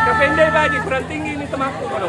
Kapende ba di kurang tinggi ni temanku kalau.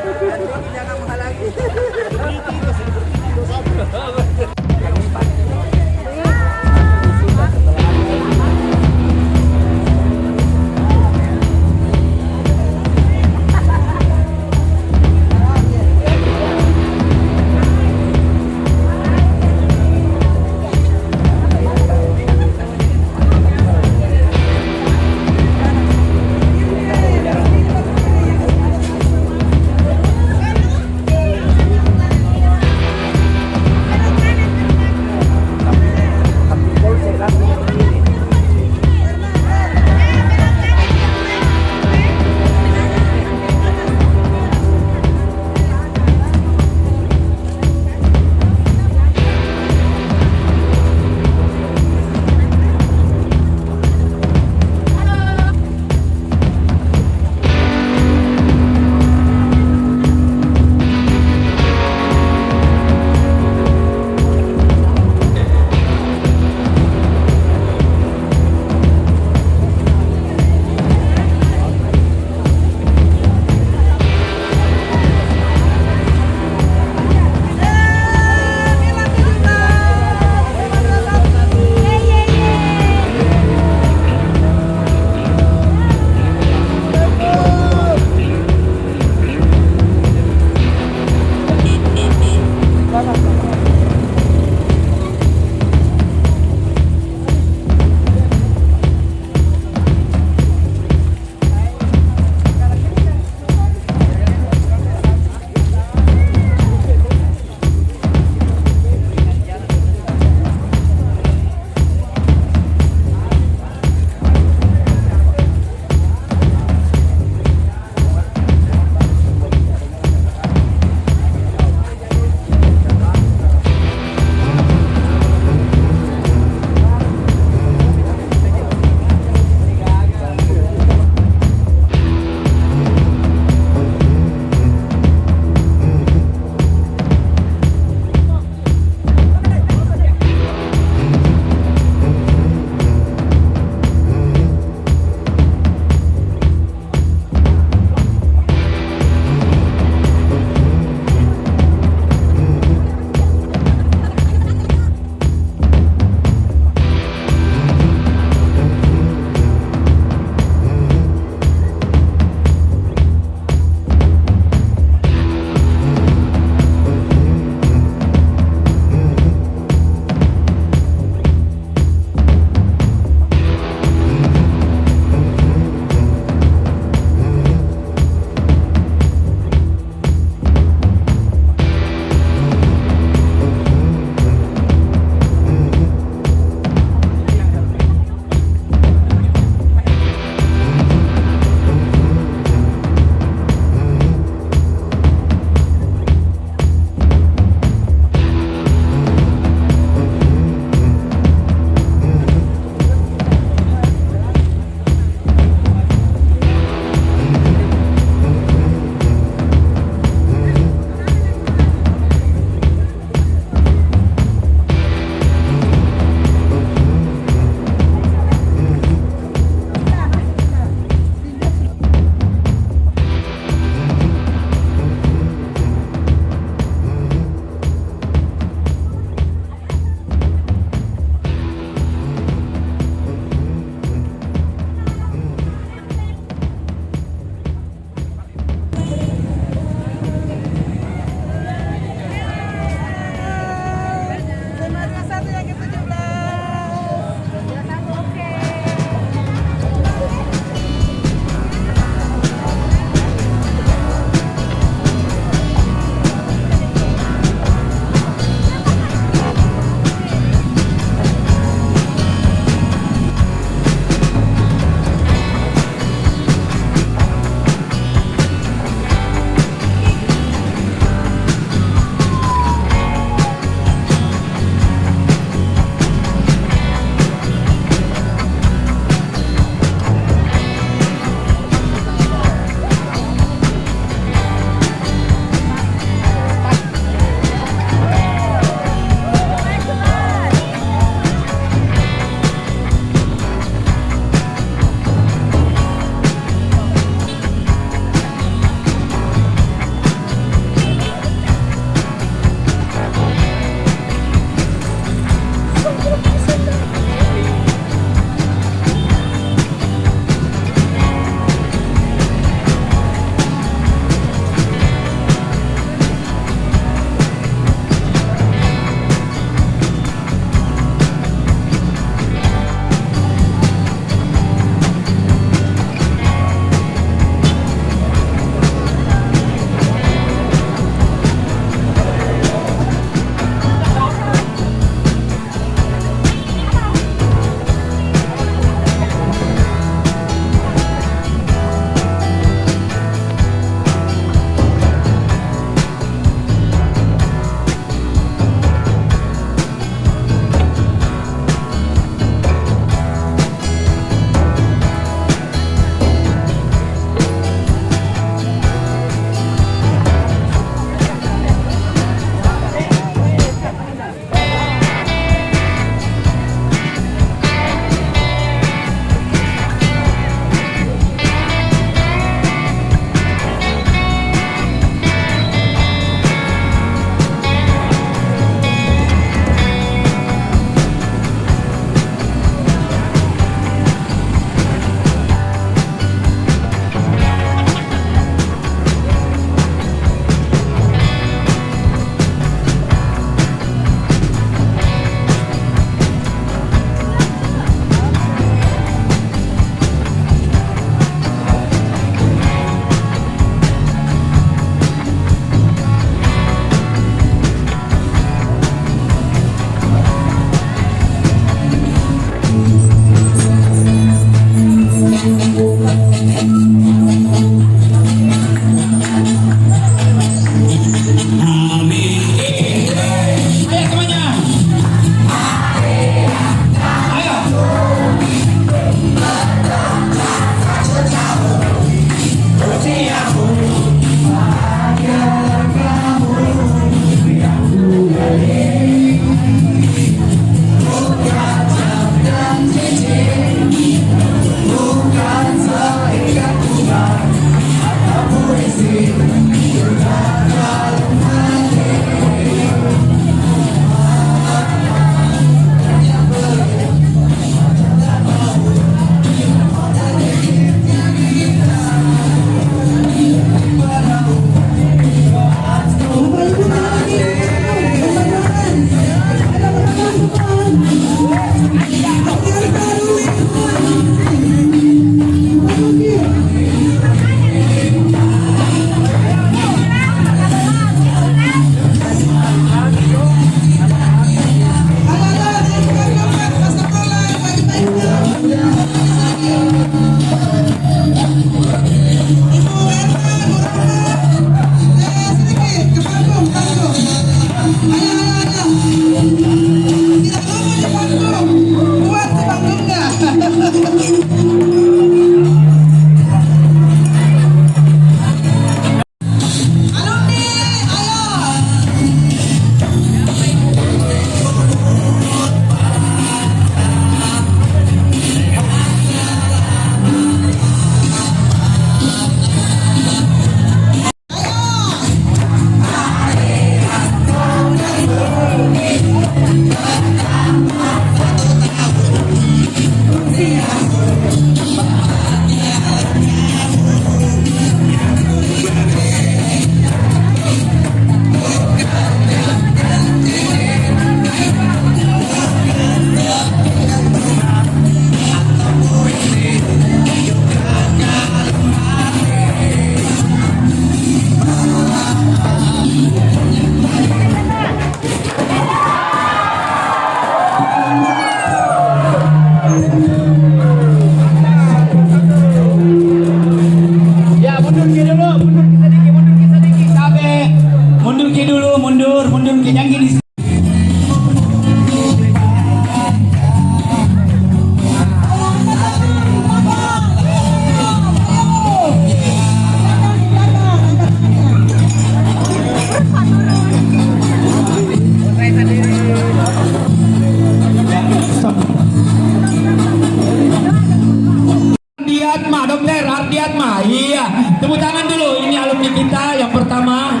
Iya, tepuk tangan dulu. Ini alumni kita yang pertama.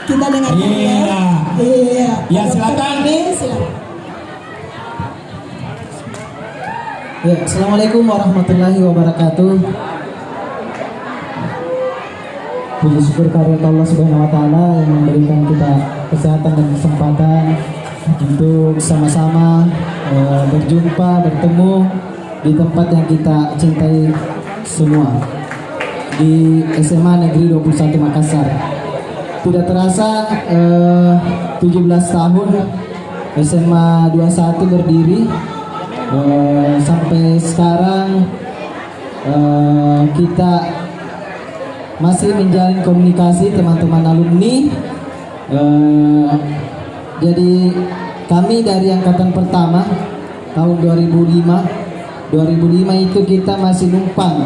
Kita dengarkan Iya. ya. Iya. Ya, silakan. Silakan. Ya, assalamualaikum warahmatullahi wabarakatuh. Puji syukur karya Allah Subhanahu Wa Taala yang memberikan kita kesehatan dan kesempatan untuk sama-sama berjumpa, bertemu di tempat yang kita cintai semua, di SMA Negeri 21 Makassar. Tidak terasa 17 tahun SMA 21 berdiri. Sampai sekarang kita masih menjalin komunikasi teman-teman alumni. Jadi kami dari angkatan pertama tahun 2005 itu kita masih numpang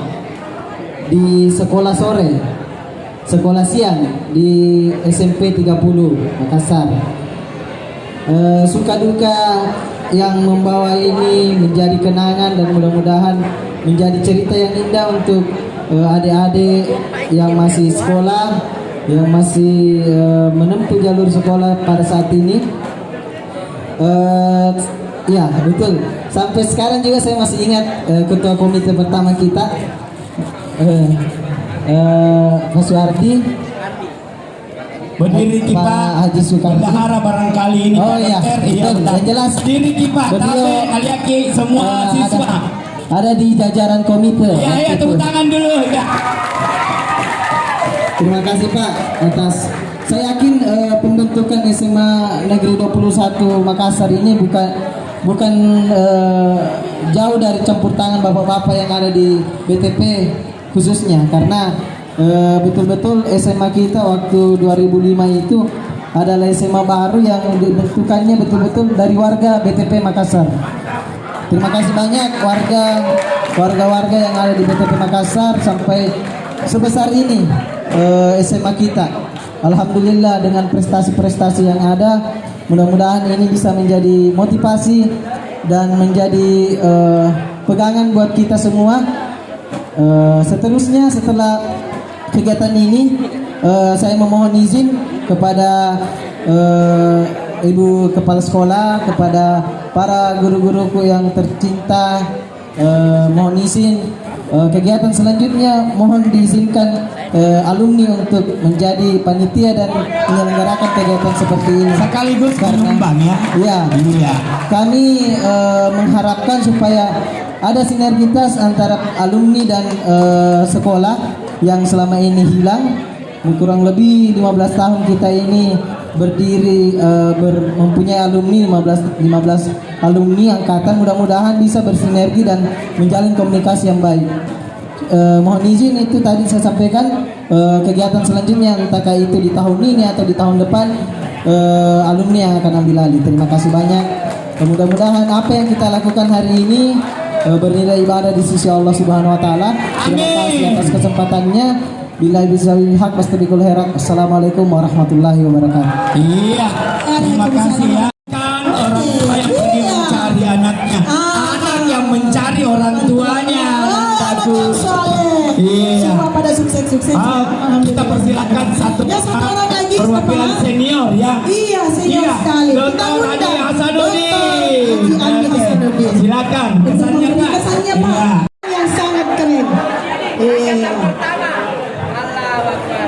di sekolah sore, sekolah siang di SMP 30 Makassar. Suka duka yang membawa ini menjadi kenangan dan mudah-mudahan menjadi cerita yang indah untuk adik-adik yang masih sekolah, yang masih menempuh jalur sekolah pada saat ini. Ya betul, sampai sekarang juga saya masih ingat ketua komite pertama kita, Pak Suardi, berdiri kita Pak Haji Soekardi. bendahara barangkali ini. Oh iya, betul. Yang jelas diri kita beliau, tapi aliaki semua siswa ada di jajaran komite. ya tepuk tangan dulu ya. Terima kasih Pak atas, saya yakin pembentukan SMA Negeri 21 Makassar ini bukan jauh dari campur tangan bapak-bapak yang ada di BTP khususnya, karena betul-betul SMA kita waktu 2005 itu adalah SMA baru yang dibentukannya betul-betul dari warga BTP Makassar. Terima kasih banyak warga-warga yang ada di BTP Makassar sampai sebesar ini SMA kita. Alhamdulillah dengan prestasi-prestasi yang ada, mudah-mudahan ini bisa menjadi motivasi dan menjadi pegangan buat kita semua. Seterusnya setelah kegiatan ini, saya memohon izin kepada Ibu Kepala Sekolah, kepada para guru-guruku yang tercinta, mohon izin kegiatan selanjutnya mohon diizinkan alumni untuk menjadi panitia dan menyelenggarakan kegiatan seperti ini. Sekaligus menyumbang ya. Iya. Iya. Kami mengharapkan supaya ada sinergitas antara alumni dan sekolah yang selama ini hilang. Kurang lebih 15 tahun kita ini berdiri, mempunyai alumni 15 alumni angkatan. Mudah-mudahan bisa bersinergi dan menjalin komunikasi yang baik. Mohon izin itu tadi saya sampaikan, kegiatan selanjutnya entah itu di tahun ini atau di tahun depan alumni yang akan ambil alih. Terima kasih banyak. Mudah-mudahan apa yang kita lakukan hari ini bernilai ibadah di sisi Allah Subhanahu wa taala. Terima kasih atas kesempatannya. Bila bisa hak pastiqul herak. Assalamualaikum warahmatullahi wabarakatuh. Iya. Terima kasih ya. Kan orang tua yang pergi mencari anaknya. Anak yang mencari orang tuanya. Bagus. Iya. Semua pada sukses-sukses. Kita persilakan satu orang lagi perwakilan setelah. senior ya. Iya, senior sekali. Kita Dr. Haji undang Hasanuddin. Dr. Haji Hasanuddin. Silakan. Kesannya Pak. Kesannya Iya. Pak yang sangat keren. Iya.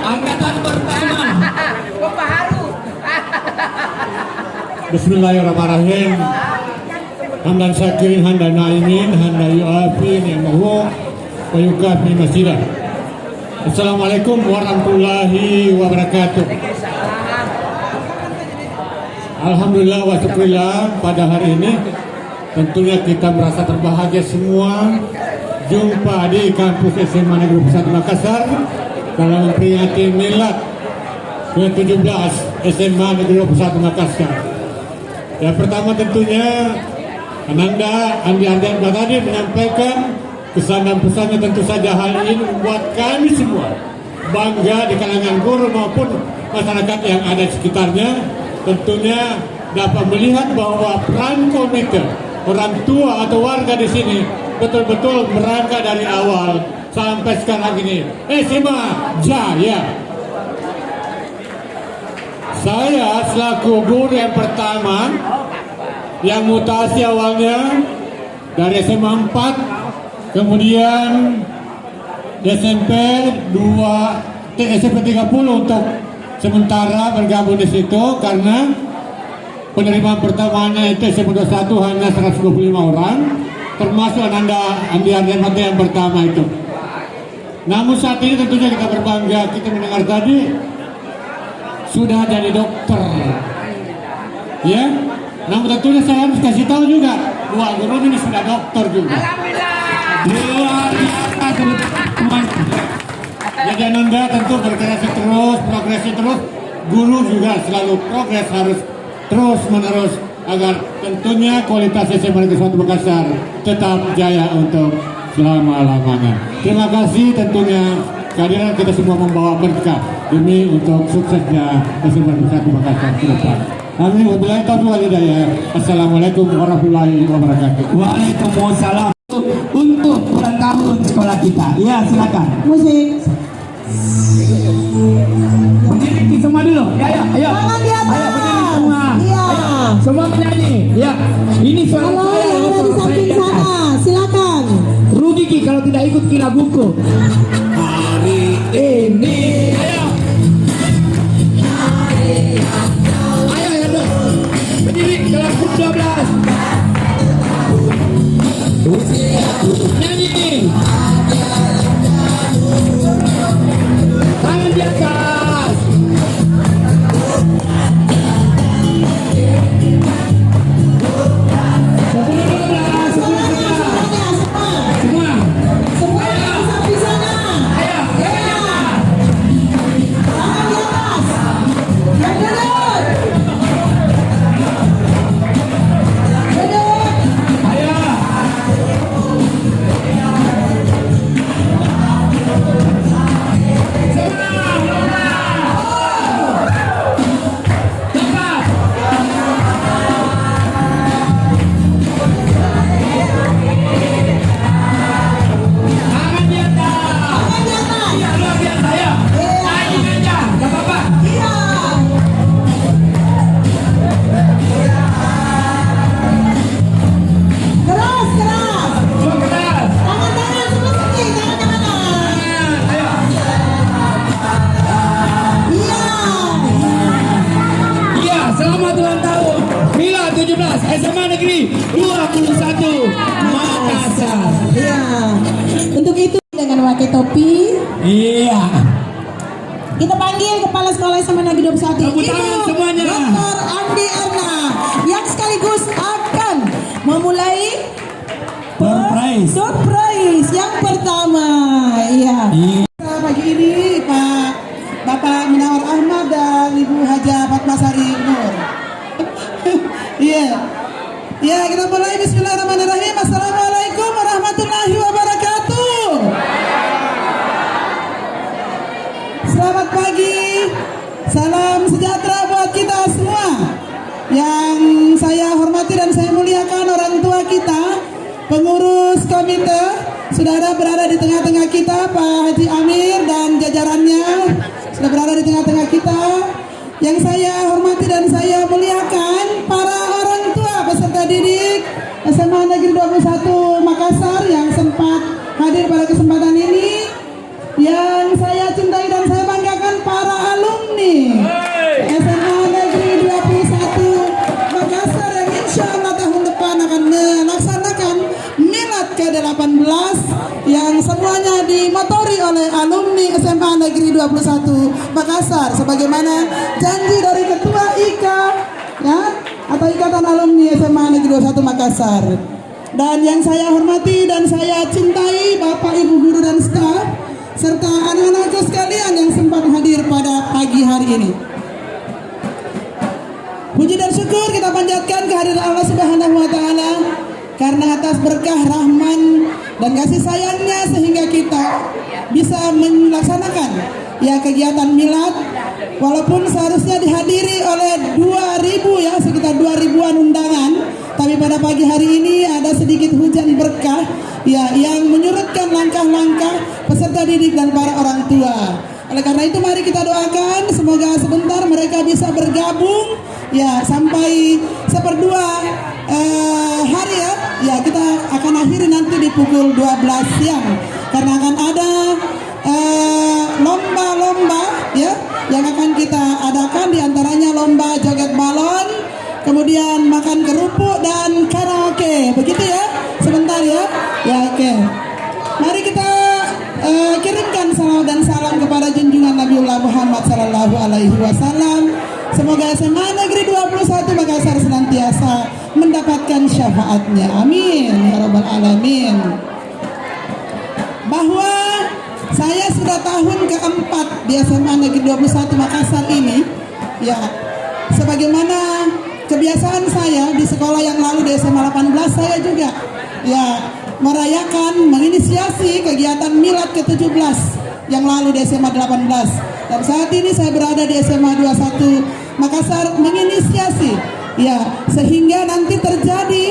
Angkatan pertama. Bismillahirrahmanirrahim. Hamdan syakirin, hamdan naimin, hamdan yu'afin ni'mahu wa yukafi masjidah. Assalamualaikum warahmatullahi wabarakatuh. Alhamdulillah wa syukurillah, pada hari ini tentunya kita merasa terbahagia semua jumpa di kampus SMA Negeri 1 Makassar dalam memperingati milad ke-17 SMA Negeri 1 Makassar. Yang pertama tentunya Ananda Andi Ardian tadi menyampaikan kesan dan pesannya. Tentu saja hal ini membuat kami semua bangga di kalangan guru maupun masyarakat yang ada di sekitarnya. Tentunya dapat melihat bahwa peran komite orang tua atau warga di sini betul-betul merangkak dari awal sampai sekarang ini. SMA Jaya. Saya selaku guru yang pertama yang mutasi awalnya dari SMA 4, kemudian SMP 2, SMP 30 untuk sementara bergabung di situ karena penerimaan pertamanya itu SMP 21 hanya 125 orang, termasuk Ananda Andi Ardian yang pertama itu. Namun saat ini tentunya kita berbangga, kita mendengar tadi sudah jadi dokter, ya. Namun tentunya saya harus kasih tahu juga, Wah Guru ini sudah dokter juga. Luar biasa teman-teman. Jadi Ananda tentu berkreasi terus, progresi terus. Guru juga selalu progres, harus terus menerus agar tentunya kualitas SMA Negeri 1 Makassar tetap jaya untuk selama-lamanya. Terima kasih, tentunya kehadiran kita semua membawa berkah demi untuk suksesnya SMA Negeri 1 Makassar ke depan. Amin. Wabillahi taufiq wal hidayah. Assalamualaikum warahmatullahi wabarakatuh. Waalaikumsalam. Untuk ulang tahun sekolah kita. Ya, silakan. Musik. Berdiri semua dulu. Ya, ya, ayo. Tangan di atas. Ayo berdiri semua. Iya. Ayo, semua penyanyi. Ya. Ini suara Halo saya yang ada di untuk samping saya. sana, silakan. Rugi Ki kalau tidak ikut Ki laguku. Hari ini. Ayo. Ayo ya dong. Berdiri kelas 12. Nyanyi. Tangan di atas. Semua. Semua yang di samping sana. Ayo. Ya. Tangan di atas. Yang duduk. Duduk. Ayo. 21 Makassar. Ya, untuk itu dengan pakai topi, Iya. kita panggil Kepala Sekolah SMA Negeri 21 Tepuk tangan semuanya. Dr. Andi Erna yang sekaligus akan memulai surprise yang pertama. Iya. Pagi ini Bapak Munawar Ahmad dan Ibu Haja Fatmasari Nur. Iya. Ya, kita mulai. Bismillahirrahmanirrahim. Assalamualaikum warahmatullahi wabarakatuh. Selamat pagi. Salam sejahtera buat kita semua. Yang saya hormati dan saya muliakan orang tua kita, pengurus komite, sudah berada di tengah-tengah kita, Pak Haji Amir dan jajarannya sudah berada di tengah-tengah kita. Yang saya hormati dan saya muliakan para orang tua peserta didik SMA Negeri 21 Makassar yang sempat hadir pada kesempatan ini. Yang saya cintai dan saya banggakan para alumni SMA Negeri 21 Makassar yang insya Allah tahun depan akan melaksanakan milad ke-18 yang semuanya dimotori oleh alumni SMA Negeri 21 Makassar sebagaimana janji dari Ketua IKA ya, atau Ikatan Alumni SMA Negeri 21 Makassar. Dan yang saya hormati dan saya cintai Bapak Ibu guru dan staf serta anak-anakku sekalian yang sempat hadir pada pagi hari ini. Puji dan syukur kita panjatkan kehadiran Allah Subhanahu wa taala karena atas berkah rahman dan kasih sayangnya sehingga kita bisa melaksanakan ya kegiatan milad walaupun seharusnya dihadiri oleh 2.000 ya, sekitar 2.000-an undangan, tapi pada pagi hari ini ada sedikit hujan berkah ya yang menyurutkan langkah-langkah peserta didik dan para orang tua. Oleh karena itu mari kita doakan semoga sebentar mereka bisa bergabung ya sampai 1/2 hari ya kita akan akhiri nanti di pukul 12 siang karena akan ada lomba-lomba ya yang akan kita adakan, diantaranya lomba joget balon, kemudian makan kerupuk dan karaoke, begitu ya, sebentar ya oke. Mari kita kirimkan salawat dan salam kepada junjungan Nabiullah Muhammad sallallahu alaihi wasallam. Semoga SMA Negeri 21 Makassar senantiasa mendapatkan syafaatnya, amin ya rabbal alamin. Bahwa saya sudah tahun keempat di SMA Negeri 21 Makassar ini ya, sebagaimana kebiasaan saya di sekolah yang lalu di SMA 18 saya juga ya merayakan, menginisiasi kegiatan milad ke-17 yang lalu di SMA 18. Dan saat ini saya berada di SMA 21 Makassar menginisiasi ya sehingga nanti terjadi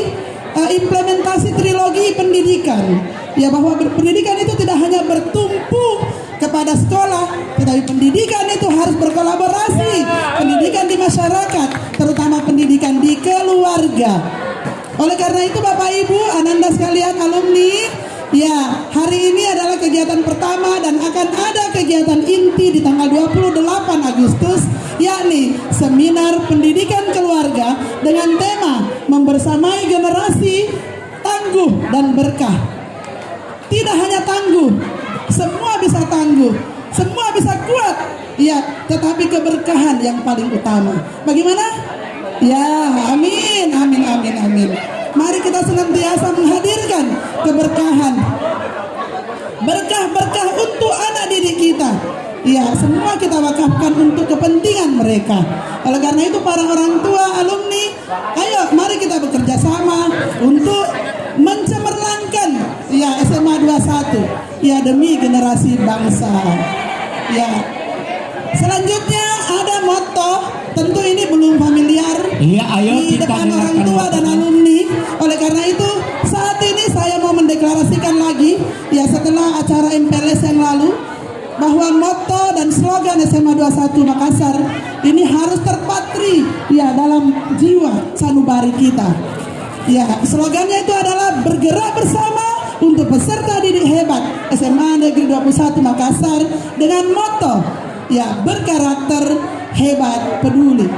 implementasi trilogi pendidikan ya, bahwa pendidikan itu tidak hanya bertumpu kepada sekolah, tetapi pendidikan itu harus berkolaborasi, pendidikan di masyarakat, terutama pendidikan di keluarga. Oleh karena itu Bapak Ibu, Ananda sekalian alumni, ya hari ini adalah kegiatan pertama dan akan ada kegiatan inti di tanggal 28 Agustus, yakni seminar pendidikan keluarga dengan tema membersamai generasi tangguh dan berkah. Tidak hanya tangguh, semua bisa tangguh, semua bisa kuat, ya, tetapi keberkahan yang paling utama. Bagaimana? Ya, amin, amin, amin, amin. Mari kita senantiasa menghadirkan keberkahan, berkah-berkah untuk anak didik kita. Ya, semua kita wakafkan untuk kepentingan mereka. Oleh karena itu para orang tua alumni, ayo mari kita bekerja sama untuk mencemerlangkan ya SMA 21 ya demi generasi bangsa. Ya. Selanjutnya ada moto, tentu ini belum familiar Iya, ayo di kita depan orang dengarkan tua dan alumni. Oleh karena itu saat ini saya mau mendeklarasikan lagi ya setelah acara MPLS yang lalu bahwa moto dan slogan SMA 21 Makassar ini harus terpatri ya dalam jiwa sanubari kita. Ya, slogannya itu adalah bergerak bersama untuk peserta didik hebat SMA Negeri 21 Makassar dengan moto ya berkarakter hebat peduli.